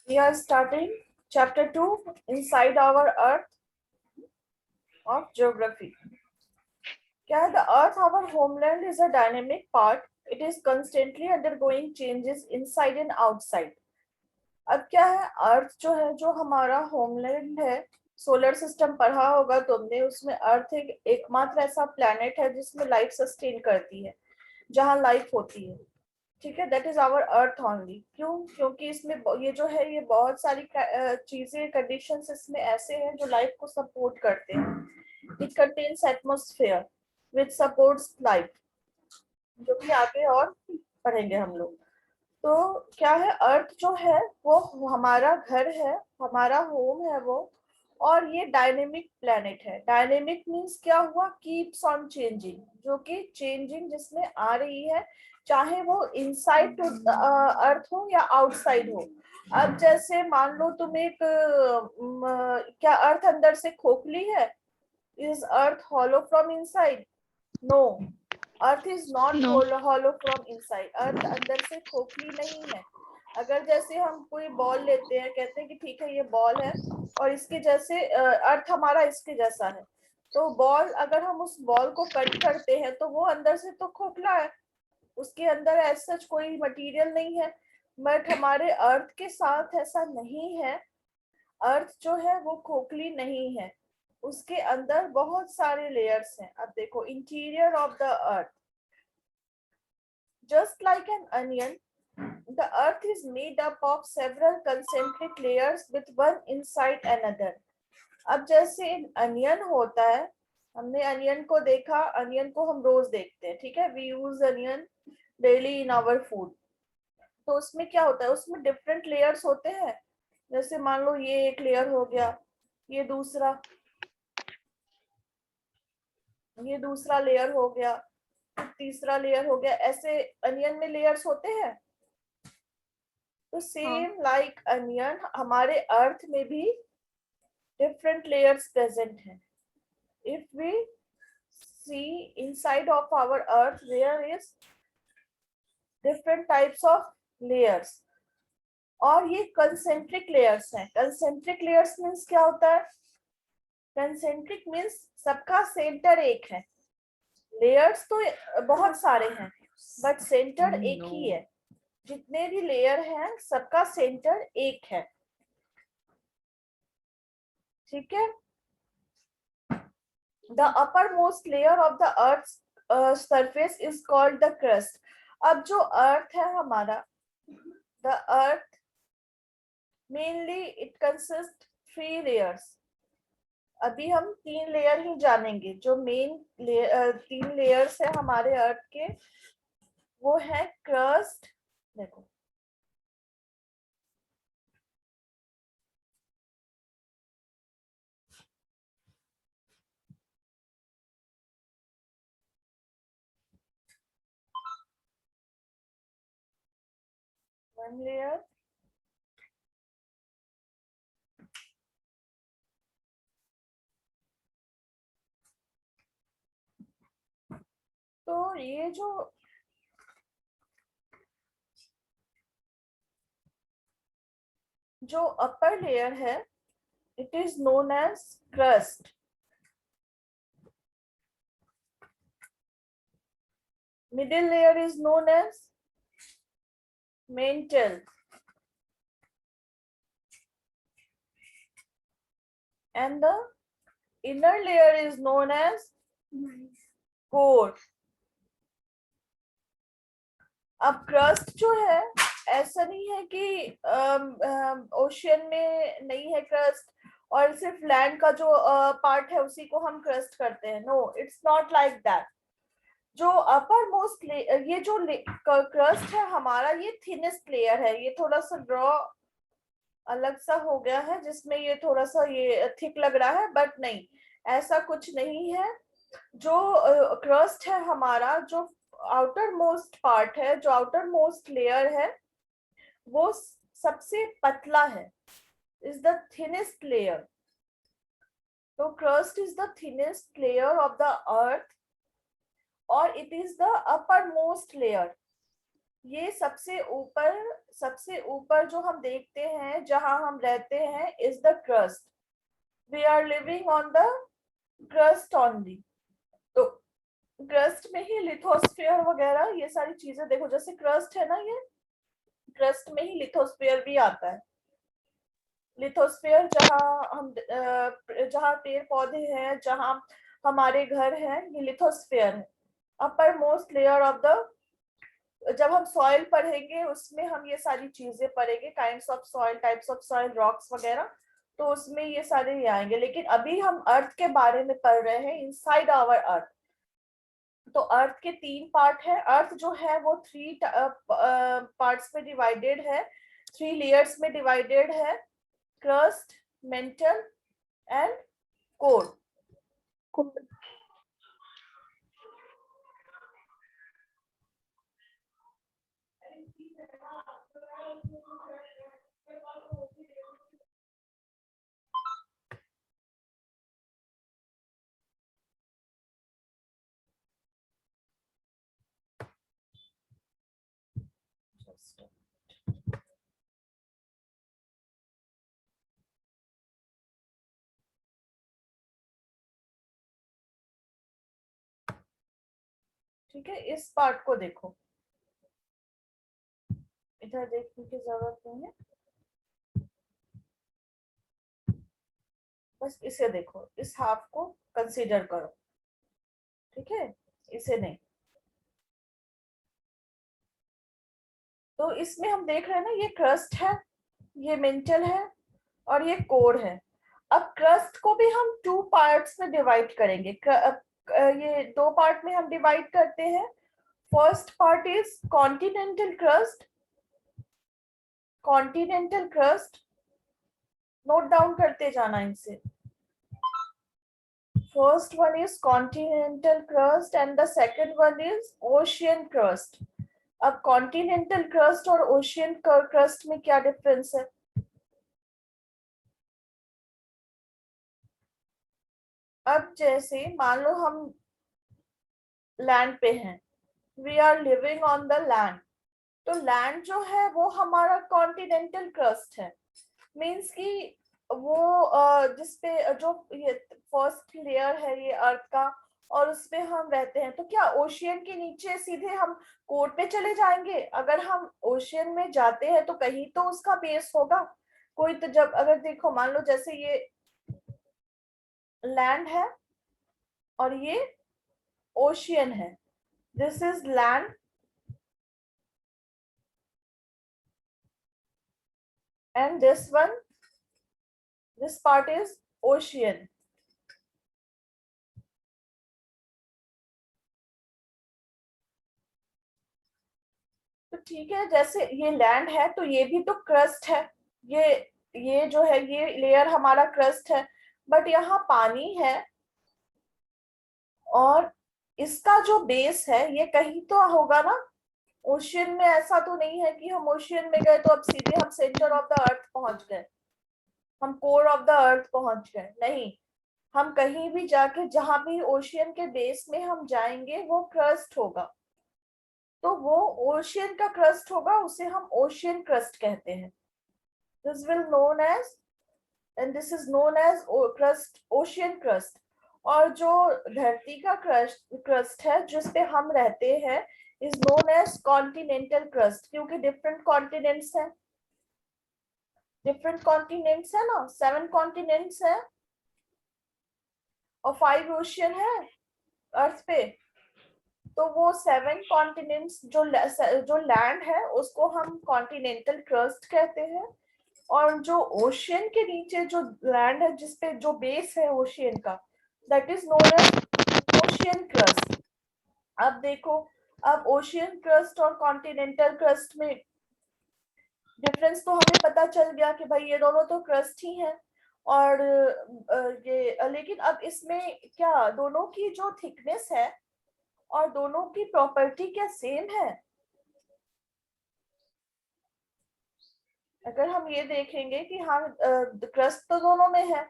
We are starting chapter 2 inside our earth of geography. क्या the earth, our homeland, is a dynamic part. It is constantly undergoing changes inside and outside. अब क्या है, अर्थ जो है, जो हमारा homeland है, सोलर सिस्टम पढ़ा होगा तुमने, उसमें अर्थ एकमात्र ऐसा प्लैनेट है जिसमें लाइफ सस्टेन करती है, जहां लाइफ होती है। ठीक है, that is our earth only. क्यों? क्योंकि इसमें ये जो है, ये बहुत सारी चीजें, कंडीशंस इसमें ऐसे हैं जो लाइफ को सपोर्ट करते हैं। It contains atmosphere which supports life, जो कि आगे और पढ़ेंगे हम लोग। तो क्या है, अर्थ जो है वो हमारा घर है, हमारा होम है वो, और ये डायनेमिक प्लेनेट है। डायनेमिक मींस क्या हुआ? कीप्स ऑन चेंजिंग, जो कि चेंजिंग जिसमें आ रही है, चाहे वो इनसाइड टू अर्थ हो या आउटसाइड हो। अब जैसे मान लो तुम एक क्या अर्थ अंदर से खोखली है? Is earth hollow from inside? No, earth is not No. Hollow from inside. Earth अंदर से खोखली नहीं है। अगर जैसे हम कोई बॉल लेते हैं, कहते हैं कि ठीक है ये बॉल है, और इसके जैसे अर्थ हमारा इसके जैसा है, तो बॉल, अगर हम उस बॉल को कट करते हैं तो वो अंदर से तो खोखला है, उसके अंदर ऐसा कोई मटेरियल नहीं है। बट हमारे अर्थ के साथ ऐसा नहीं है। अर्थ जो है वो खोखली नहीं है, उसके अंदर बहुत सारे लेयर्स हैं। अब देखो, interior of the earth, just like an onion, the earth is made up of several concentric layers with one inside another. अब जैसे अनियन होता है, हमने अनियन को देखा, अनियन को हम रोज देखते हैं, ठीक है, we use onion daily in our food. तो उसमें क्या होता है, उसमें डिफरेंट लेयर्स होते हैं। जैसे मान लो ये एक लेयर हो गया, ये दूसरा, ये दूसरा लेयर हो गया, तीसरा लेयर हो गया, ऐसे अनियन में लेयर्स होते हैं। तो सेम लाइक अनियन, हमारे अर्थ में भी डिफरेंट लेयर्स प्रेजेंट हैं। If we see inside of our earth, there is different types of layers, और ये कंसेंट्रिक लेयर्स हैं। कंसेंट्रिक लेयर्स मीन्स क्या होता है? कंसेंट्रिक मीन्स सबका सेंटर एक है। लेयर्स तो बहुत सारे हैं, बट सेंटर एक ही है। जितने भी लेयर हैं, सबका सेंटर एक है। ठीक है। The uppermost layer of the earth's surface is called the crust. अब जो अर्थ है हमारा, the earth mainly it consists 3 layers. अभी हम 3 लेयर ही जानेंगे। जो मेन 3 लेयर्स है हमारे अर्थ के, वो है क्रस्ट, देखो, वन लेयर, तो ये जो अपर लेयर है, it is known as crust. Middle layer is known as mantle, and the inner layer is known as core. अब क्रस्ट जो है, ऐसा नहीं है कि ओशियन में नहीं है क्रस्ट, और सिर्फ लैंड का जो पार्ट है उसी को हम क्रस्ट करते हैं। No, it's not like that. जो अपर मोस्ट, ये जो क्रस्ट है हमारा, ये थिनेस्ट लेयर है। ये थोड़ा सा ड्रॉ अलग सा हो गया है, जिसमें ये थोड़ा सा ये थिक लग रहा है, बट नहीं, ऐसा कुछ नहीं है। जो क्रस्ट है हमारा, जो आउटर मोस्ट पार्ट है, जो आउटर मोस्ट लेयर है, वो सबसे पतला है, इज द थिनेस्ट लेयर। तो crust is the thinnest layer of the earth, और it is the upper most layer. ये सबसे ऊपर जो हम देखते हैं जहां हम रहते हैं is the crust. We are living on the crust only. तो क्रस्ट में ही लिथोस्फीयर वगैरह ये सारी चीजें देखो, जैसे क्रस्ट है ना, ये क्रस्ट में ही लिथोस्फीयर भी आता है. लिथोस्फीयर जहाँ पेड़ पौधे हैं, जहाँ हमारे घर हैं, ये लिथोस्फीयर है. अपर मोस्ट लेयर ऑफ द, जब हम सॉइल पढ़ेंगे उसमें हम ये सारी चीजें पढ़ेंगे, kinds of soil, types of soil, rocks वगैरह, तो उसमें ये सारे ही आएंगे. लेकिन अभी हम अर्थ के बारे में पढ़ रहे हैं, इनसाइड आवर अर्थ. तो अर्थ के 3 पार्ट है. अर्थ जो है वो 3 पार्ट्स में डिवाइडेड है, 3 लेयर्स में डिवाइडेड है. Crust, mental and core. ठीक है, इस पार्ट को देखो, इधर देखने की जरूरत नहीं है, बस इसे देखो, इस हाफ को कंसीडर करो. ठीक है, इसे नहीं. तो इसमें हम देख रहे हैं ना, ये क्रस्ट है, ये मेंटल है और ये कोर है. अब क्रस्ट को भी हम 2 पार्ट्स में डिवाइड करेंगे. ये 2 पार्ट में हम डिवाइड करते हैं. First part is continental crust. Continental crust note down करते जाना इनसे. First one is continental crust and the second one is ocean crust. अब continental crust और ocean crust में क्या डिफरेंस है? अब जैसे मान लो हम लैंड पे हैं, we are living on the land. तो लैंड जो है वो हमारा कॉन्टिनेंटल क्रस्ट है. मीन्स कि वो जिसपे जो ये फर्स्ट लेयर है ये अर्थ का, और उसपे हम रहते हैं. तो क्या ओशियन के नीचे सीधे हम कोर पे चले जाएंगे? अगर हम ओशियन में जाते हैं तो कहीं तो उसका बेस होगा कोई. तो जब अगर देखो, मान लो जैसे ये लैंड है और ये ओशियन है. This is land and this part is ocean. तो ठीक है, जैसे ये लैंड है तो ये भी तो क्रस्ट है. ये ये जो है ये लेयर हमारा क्रस्ट है. बट यहाँ पानी है और इसका जो बेस है ये कहीं तो होगा ना. ओशियन में ऐसा तो नहीं है कि हम ओशियन में गए तो अब सीधे हम सेंटर ऑफ द अर्थ पहुंच गए, हम कोर ऑफ द अर्थ पहुंच गए. नहीं, हम कहीं भी जाके जहां भी ओशियन के बेस में हम जाएंगे वो क्रस्ट होगा. तो वो ओशियन का क्रस्ट होगा, उसे हम ओशियन क्रस्ट कहते हैं. This will known as and this is known as crust, ocean crust. और जो धरती का क्रस्ट है जिसपे हम रहते हैं is known as continental crust, क्योंकि डिफरेंट कॉन्टिनेंट्स हैं. डिफरेंट कॉन्टिनेंट्स है ना, 7 कॉन्टिनेंट्स है और 5 ओशियन है अर्थ पे. तो वो 7 कॉन्टिनेंट्स जो लैंड है उसको हम कॉन्टिनेंटल क्रस्ट कहते हैं. और जो ओशियन के नीचे जो लैंड है जिसपे जो बेस है ओशियन का, that is known as ocean crust. अब देखो, अब ओशियन क्रस्ट और कॉन्टिनेंटल क्रस्ट में डिफरेंस तो हमें पता चल गया कि भाई ये दोनों तो क्रस्ट ही हैं. और ये लेकिन अब इसमें क्या दोनों की जो थिकनेस है और दोनों की प्रॉपर्टी क्या सेम है? अगर हम ये देखेंगे कि हाँ क्रस्ट तो दोनों में है,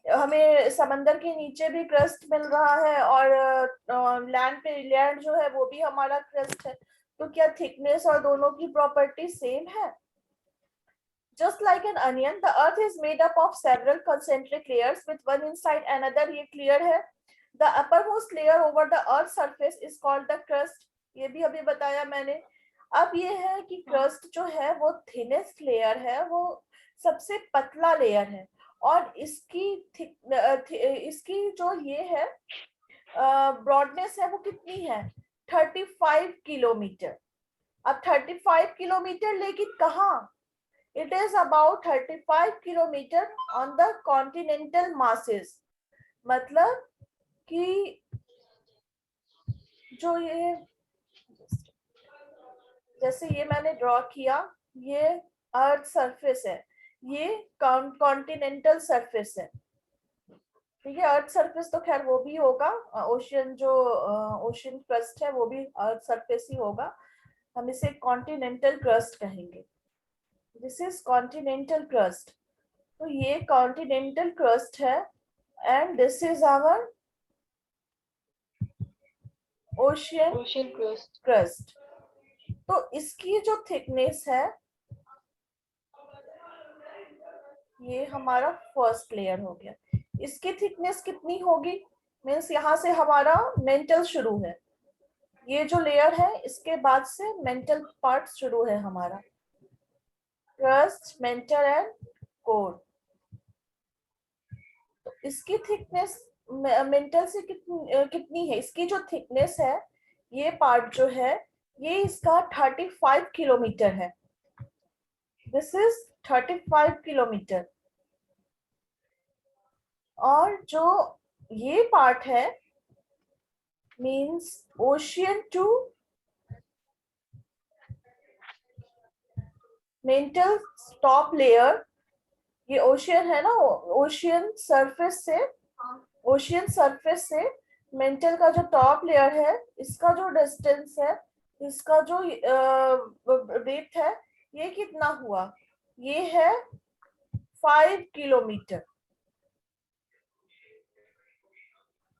हमें समंदर के नीचे भी क्रस्ट मिल रहा है और लैंड पे लैंड जो है वो भी हमारा क्रस्ट है. तो क्या थिकनेस और दोनों की प्रॉपर्टी सेम है? Just like an onion, the earth is made up of several concentric layers with one inside another. ये clear है? The uppermost layer over the earth's surface is called the crust. ये भी अभी बताया मैंने. अब ये है कि crust जो है वो thinnest layer है, वो सबसे पतला layer है और इसकी जो ये है ब्रॉडनेस है वो कितनी है? 35 किलोमीटर. अब 35 किलोमीटर लेकिन कहाँ? It is about 35 kilometer on the continental masses. मतलब कि जो ये जैसे ये मैंने ड्रॉ किया, ये अर्थ सरफेस है, ये कॉन्टिनेंटल सरफेस है. ठीक है, अर्थ सरफेस तो खैर वो भी होगा, ओशियन जो ओशियन क्रस्ट है वो भी अर्थ सरफेस ही होगा. हम इसे कॉन्टिनेंटल क्रस्ट कहेंगे. This is continental crust. तो ये कॉन्टिनेंटल क्रस्ट है and this is our ocean crust. तो इसकी जो थिकनेस है, ये हमारा फर्स्ट लेयर हो गया. इसकी थिकनेस कितनी होगी? मीन्स यहाँ से हमारा मेंटल शुरू है. ये जो लेयर है इसके बाद से मेंटल पार्ट शुरू है हमारा. Crust, mental and core. तो इसकी थिकनेस मेंटल से कितनी है? इसकी जो थिकनेस है, ये पार्ट जो है ये इसका 35 किलोमीटर है. This is 35 kilometre. और जो ये पार्ट है means ocean to mantle top layer. ये ओशियन है ना, ओशियन सरफेस से मेंटल का जो टॉप लेयर है, इसका जो डिस्टेंस है, इसका जो डेप्थ है, ये कितना हुआ? ये है 5 किलोमीटर.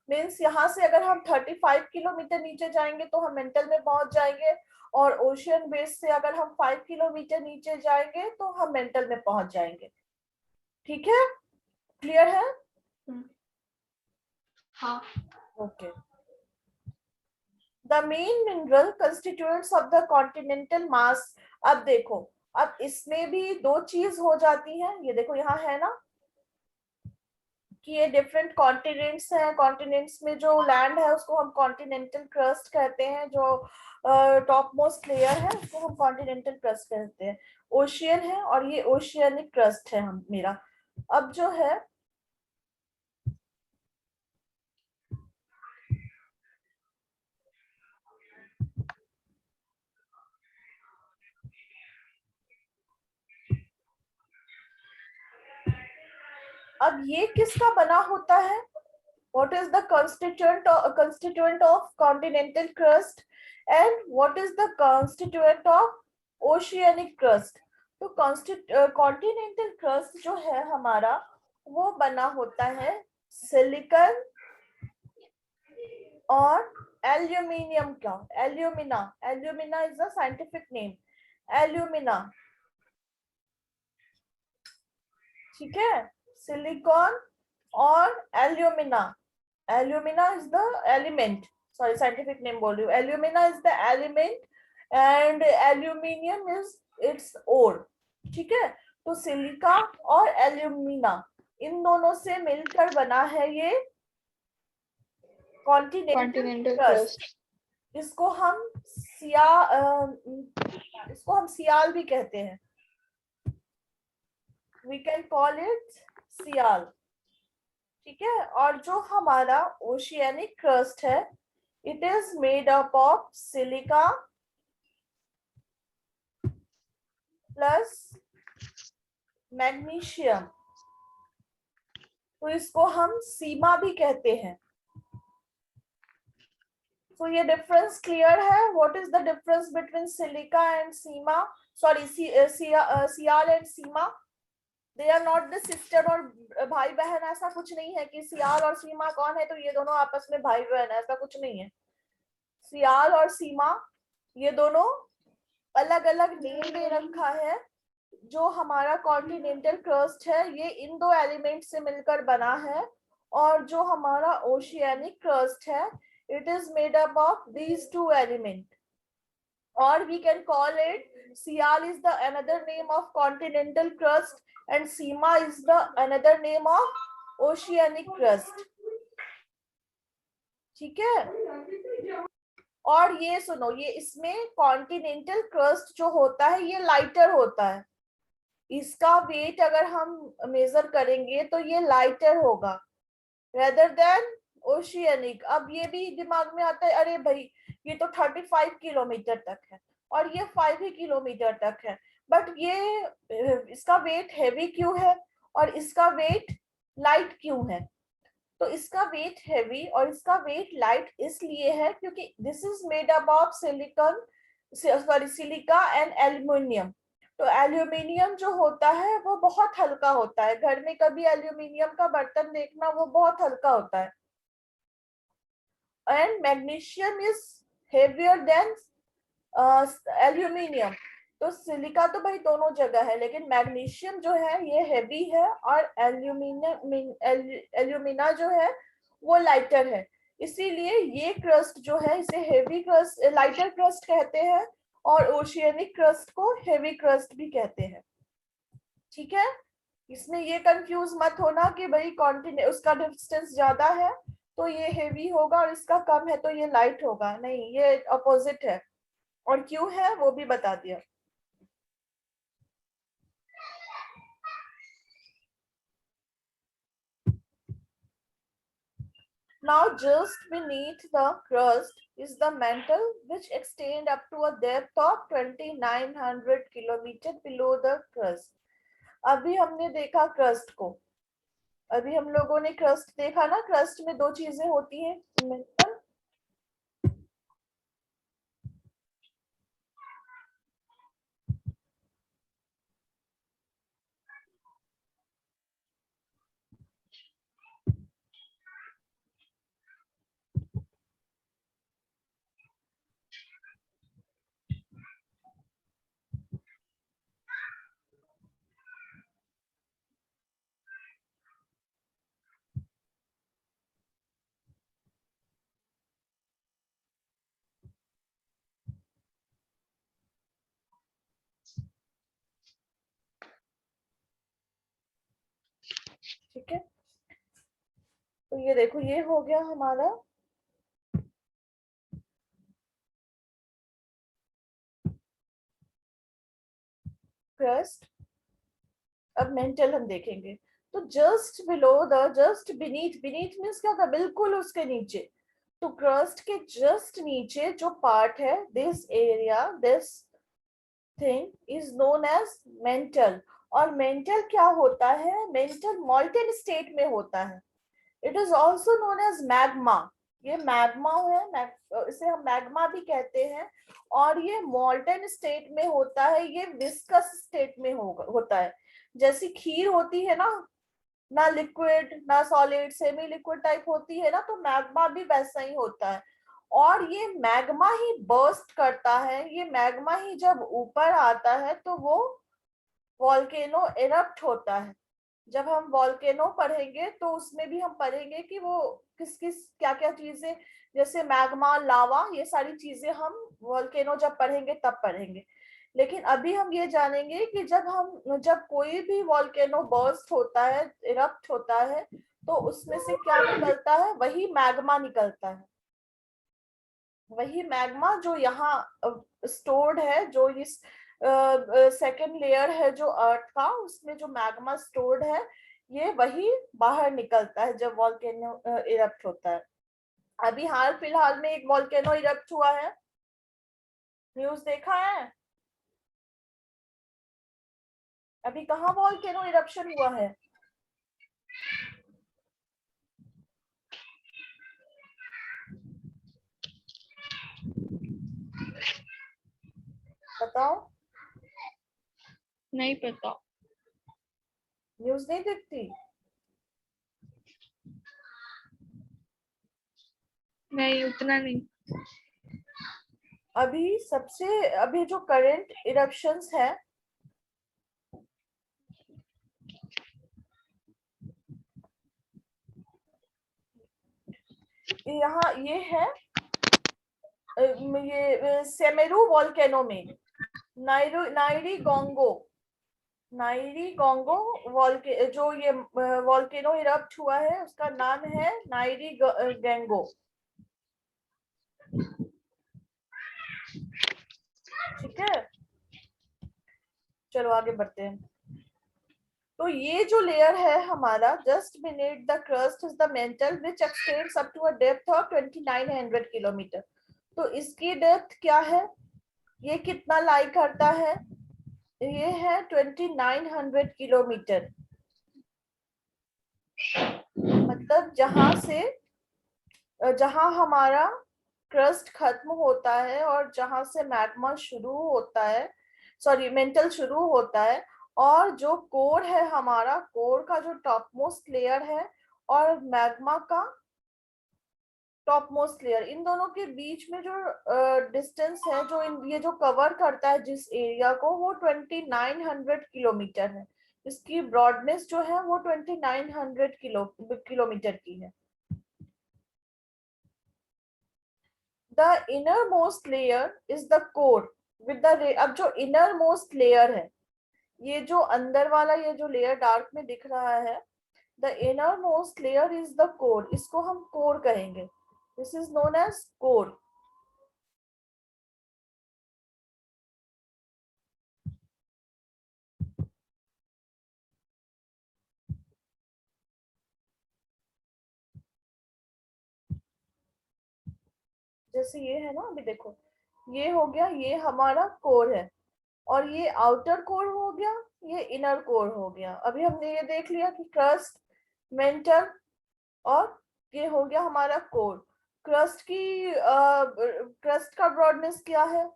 मीन्स यहाँ से अगर हम 35 किलोमीटर नीचे जाएंगे तो हम मेंटल में पहुंच जाएंगे, और ओशियन बेस से अगर हम 5 किलोमीटर नीचे जाएंगे तो हम मेंटल में पहुंच जाएंगे. ठीक है, क्लियर है? हाँ. Okay. The main mineral constituents of the continental mass. अब देखो, अब इसमें भी दो चीज हो जाती है. ये देखो यहाँ है ना कि ये डिफरेंट कॉन्टिनेंट्स हैं. कॉन्टिनेंट्स में जो लैंड है उसको हम कॉन्टिनेंटल क्रस्ट कहते हैं. जो टॉप मोस्ट लेयर है उसको हम कॉन्टिनेंटल क्रस्ट कहते हैं. ओशियन है और ये ओशियनिक क्रस्ट है हम मेरा. अब जो है अब ये किसका बना होता है? What is the constituent of continental crust and what is the constituent of oceanic crust? तो continental crust जो है हमारा वो बना होता है सिलिकॉन और एल्यूमिनियम का. Alumina is the scientific name. Alumina. ठीक है, सिलिकॉन और alumina. Alumina is the element. Sorry, scientific name बोल रही हूँ. Alumina is the element and aluminium is its ore. ठीक है, तो सिलिका और एल्यूमिना इन दोनों से मिलकर बना है ये कॉन्टिनेंटल क्रस्ट. इसको हम सियाल भी कहते हैं. We can call it सियाल. ठीक है, और जो हमारा ओशियनिक क्रस्ट है, it is made up of silica plus magnesium. तो इसको हम सीमा भी कहते हैं. तो ये डिफरेंस क्लियर है? What is the difference between silica and sima? Sorry, sial and sima. They are not the sister और भाई बहन. ऐसा कुछ नहीं है कि सियाल और सीमा कौन है तो ये दोनों आपस में भाई बहन. ऐसा कुछ नहीं है. सियाल और सीमा ये दोनों अलग अलग नेम दे रखा है। जो हमारा कॉन्टिनेंटल क्रस्ट है ये इन दो एलिमेंट से मिलकर बना है, और जो हमारा ओशियानिक क्रस्ट है it is made up of these two element, or we can call it Sial is the another name of continental crust and Sima is the another name of oceanic crust. ठीक है। और ये सुनो, ये इसमें continental crust जो होता है ये लाइटर होता है, इसका वेट अगर हम मेजर करेंगे तो ये लाइटर होगा रेदर देन ओशियनिक। अब ये भी दिमाग में आता है, अरे भाई ये तो 35 किलोमीटर तक है और ये 5 ही किलोमीटर तक है, बट ये इसका वेट हैवी क्यों है और इसका वेट लाइट क्यों है? तो इसका वेट हैवी और इसका वेट लाइट इसलिए है क्योंकि this is made up of silica and aluminium. तो एल्यूमिनियम जो होता है वो बहुत हल्का होता है, घर में कभी एल्यूमिनियम का बर्तन देखना वो बहुत हल्का होता है। And magnesium is heavier then aluminium. तो सिलिका तो भाई दोनों जगह है, लेकिन मैग्नीशियम जो है ये हेवी है और एल्यूमिना जो है वो लाइटर है। इसीलिए ये क्रस्ट जो है इसे हेवी क्रस्ट, लाइटर क्रस्ट कहते हैं, और ओशियनिक क्रस्ट को हेवी क्रस्ट भी कहते हैं। ठीक है, इसमें ये कंफ्यूज मत होना कि भाई कॉन्टिनेंट उसका डिस्टेंस ज्यादा है तो ये हेवी होगा और इसका कम है तो ये लाइट होगा, नहीं, ये अपोजिट है। और क्यों है वो भी बता दिया। Now just beneath the crust is the mantle which extend up to a depth of 2900 kilometre below the crust। अभी हमने देखा क्रस्ट को, अभी हम लोगों ने क्रस्ट देखा ना, क्रस्ट में दो चीजें होती हैं, मेंटल ठीक है। तो ये देखो ये हो गया हमारा क्रस्ट। अब मेंटल हम देखेंगे, तो just below the, just beneath, beneath means क्या था, बिल्कुल उसके नीचे। तो क्रस्ट के जस्ट नीचे जो पार्ट है, this area, this thing is known as mantle. और मेंटल क्या होता है, मेंटल मॉल्टेन स्टेट में होता है। It is also known as magma. ये मैग्मा है, इसे हम मैग्मा भी कहते हैं। और ये मॉल्टेन स्टेट में होता है, ये विस्कस स्टेट में होता है। जैसी खीर होती है ना, ना लिक्विड ना सॉलिड, सेमी लिक्विड टाइप होती है ना, तो मैग्मा भी वैसा ही होता है। और ये मैग्मा ही बर्स्ट करता है, ये मैग्मा ही जब ऊपर आता है तो वो वॉल्केनो इरप्ट होता है। जब हम वॉल्केनो पढ़ेंगे तो उसमें भी हम पढ़ेंगे कि वो किस किस क्या क्या चीजें, जैसे मैग्मा, लावा, ये सारी चीजें हम वॉल्केनो जब पढ़ेंगे तब पढ़ेंगे। लेकिन अभी हम ये जानेंगे कि जब कोई भी वॉल्केनो बर्स्ट होता है, इरप्ट होता है, तो उसमें से क्या निकलता है, वही मैग्मा निकलता है। वही मैग्मा जो यहाँ स्टोर्ड है, जो इस सेकेंड लेयर है जो अर्थ का, उसमें जो मैग्मा स्टोर्ड है ये वही बाहर निकलता है जब वॉल्केनो इरप्ट होता है। अभी हाल फिलहाल में एक वॉल्केनो इरप्ट हुआ है, न्यूज देखा है? अभी कहाँ वॉल्केनो इरप्शन हुआ है? बताओ। नहीं पता, न्यूज नहीं देखती? नहीं उतना नहीं। अभी जो करंट इरप्शंस है, यहाँ ये है, ये सेमेरू वॉल्केनो में नाइरी गोंगो जो ये वॉल्केनो इरप्ट हुआ है उसका नाम है नाइरी गेंगो। ठीक है, चलो आगे बढ़ते हैं। तो ये जो लेयर है हमारा just beneath the crust is the mantle which extends up to a depth of 2900 kilometre. तो इसकी डेप्थ क्या है, ये कितना लाई करता है, ये है 2900 किलोमीटर। मतलब जहां हमारा क्रस्ट खत्म होता है और जहां से मैग्मा शुरू होता है, सॉरी मेंटल शुरू होता है, और जो कोर है हमारा, कोर का जो टॉप मोस्ट लेयर है और मैग्मा का टॉप मोस्ट लेयर, इन दोनों के बीच में जो डिस्टेंस है, जो ये जो कवर करता है जिस एरिया को, वो 2900 किलोमीटर है। इसकी ब्रॉडनेस जो है वो 2900 किलोमीटर की है। The innermost layer is the core with the, अब जो इनर मोस्ट लेयर है, ये जो अंदर वाला ये जो लेयर डार्क में दिख रहा है, the innermost layer is the core, इसको हम कोर कहेंगे। This is known as core. जैसे ये है ना, अभी देखो ये हो गया, ये हमारा कोर है, और ये आउटर कोर हो गया, ये इनर कोर हो गया। अभी हमने ये देख लिया कि क्रस्ट, मेंटल और ये हो गया हमारा कोर। क्रस्ट का ब्रॉडनेस क्या है,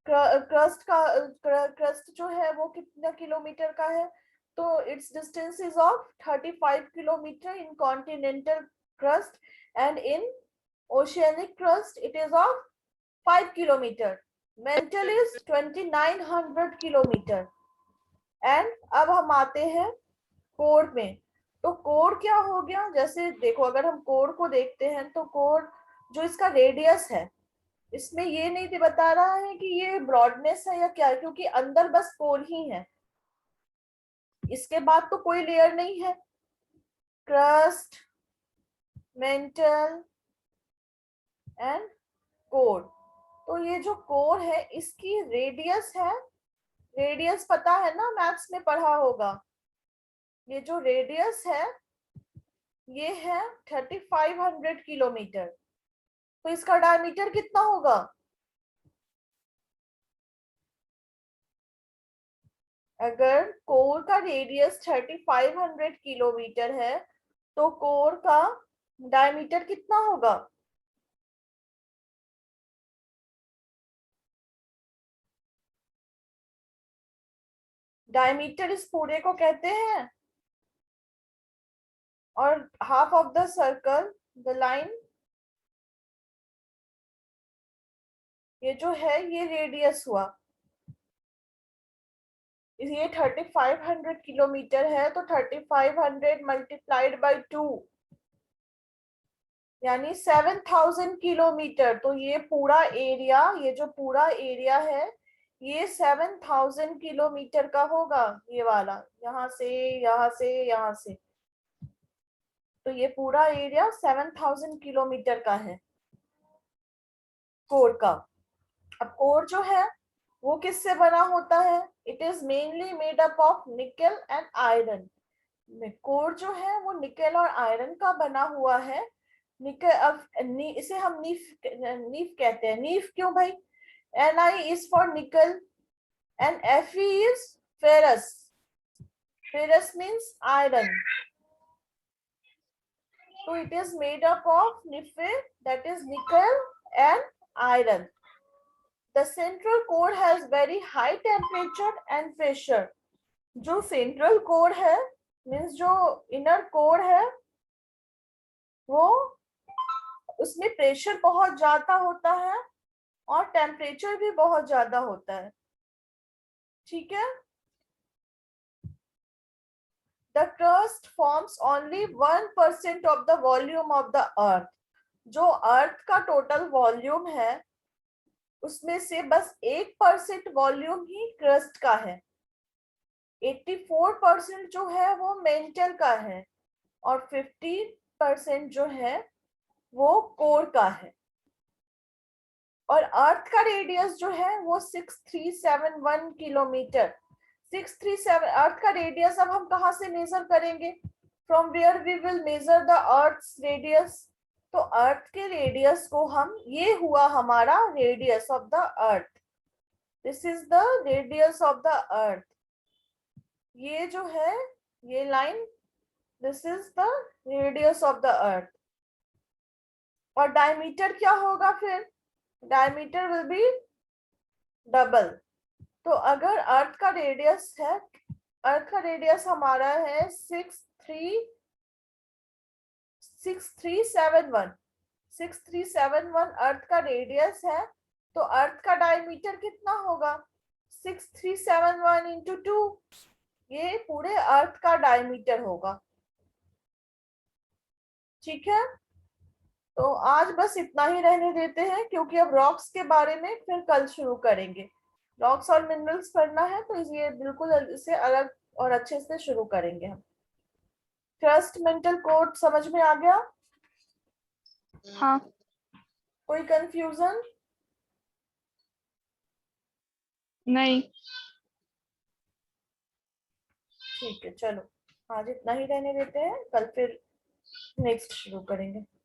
क्रस्ट जो है वो कितना किलोमीटर का है, तो it's distance is of 35 kilometre in continental crust, and in oceanic crust it is of 5 kilometer. Mantle is 2900 kilometer. And अब हम आते हैं कोर में। तो कोर क्या हो गया, जैसे देखो अगर हम कोर को देखते हैं तो कोर जो इसका रेडियस है, इसमें ये नहीं बता रहा है कि ये ब्रॉडनेस है या क्या है, क्योंकि अंदर बस कोर ही है, इसके बाद तो कोई लेयर नहीं है। Crust, mental and core. तो ये जो कोर है इसकी रेडियस है, रेडियस पता है ना, मैथ्स में पढ़ा होगा, ये जो रेडियस है ये है 3500 किलोमीटर। तो इसका डायमीटर कितना होगा, अगर कोर का रेडियस 3500 किलोमीटर है तो कोर का डायमीटर कितना होगा, डायमीटर इस पूरे को कहते हैं, और half of the circle, the line, ये जो है ये रेडियस हुआ। ये 3500 किलोमीटर है, तो 3500 मल्टीप्लाइड बाई 2 यानी 7000 किलोमीटर। तो ये पूरा एरिया, ये जो पूरा एरिया है ये 7000 किलोमीटर का होगा, ये वाला, यहाँ से यहाँ से यहाँ से, तो ये पूरा एरिया 7000 किलोमीटर का है कोर का। अब कोर जो है वो किससे बना होता है, it is mainly made up of nickel and iron. Core जो है वो निकेल और आयरन का बना हुआ है। निकेल, अब इसे हम नीफ नीफ कहते हैं। नीफ क्यों भाई, Ni is for nickel and Fe is ferrous. Ferrous means iron. So it is made up of Nife, that is nickel and iron. The central core has very high temperature and pressure. जो central core है, means जो inner core है, वो उसमें pressure बहुत ज्यादा होता है और टेम्परेचर भी बहुत ज्यादा होता है। ठीक है। The crust forms only 1% of the volume of the earth. जो अर्थ का टोटल वॉल्यूम है उसमें से बस 1% वॉल्यूम ही क्रस्ट का है। 84% जो है वो मेंटल का है और 15% जो है वो कोर का है। और अर्थ का रेडियस जो है वो 6371 किलोमीटर। 637 अर्थ का रेडियस अब हम कहाँ से मेजर करेंगे? From where we will measure the earth's radius? तो अर्थ के रेडियस को हम, ये हुआ हमारा radius of the earth, this is the radius of the earth. ये जो है ये line, this is the radius of the earth. और डायमीटर क्या होगा फिर? Diameter will be double. तो अगर अर्थ का रेडियस है, अर्थ का रेडियस हमारा है 6371 अर्थ का रेडियस है। तो अर्थ का डायमीटर कितना होगा? 6371 इंटू 2, ये पूरे अर्थ का डायमीटर होगा। ठीक है, तो आज बस इतना ही रहने देते हैं क्योंकि अब रॉक्स के बारे में फिर कल शुरू करेंगे। रॉक्स और मिनरल्स पढ़ना है तो ये बिल्कुल इसे अलग और अच्छे से शुरू करेंगे हम। क्रस्ट मेंटल कोड समझ में आ गया? हाँ। कोई कंफ्यूजन? नहीं। ठीक है, चलो आज इतना ही रहने देते हैं, कल फिर नेक्स्ट शुरू करेंगे।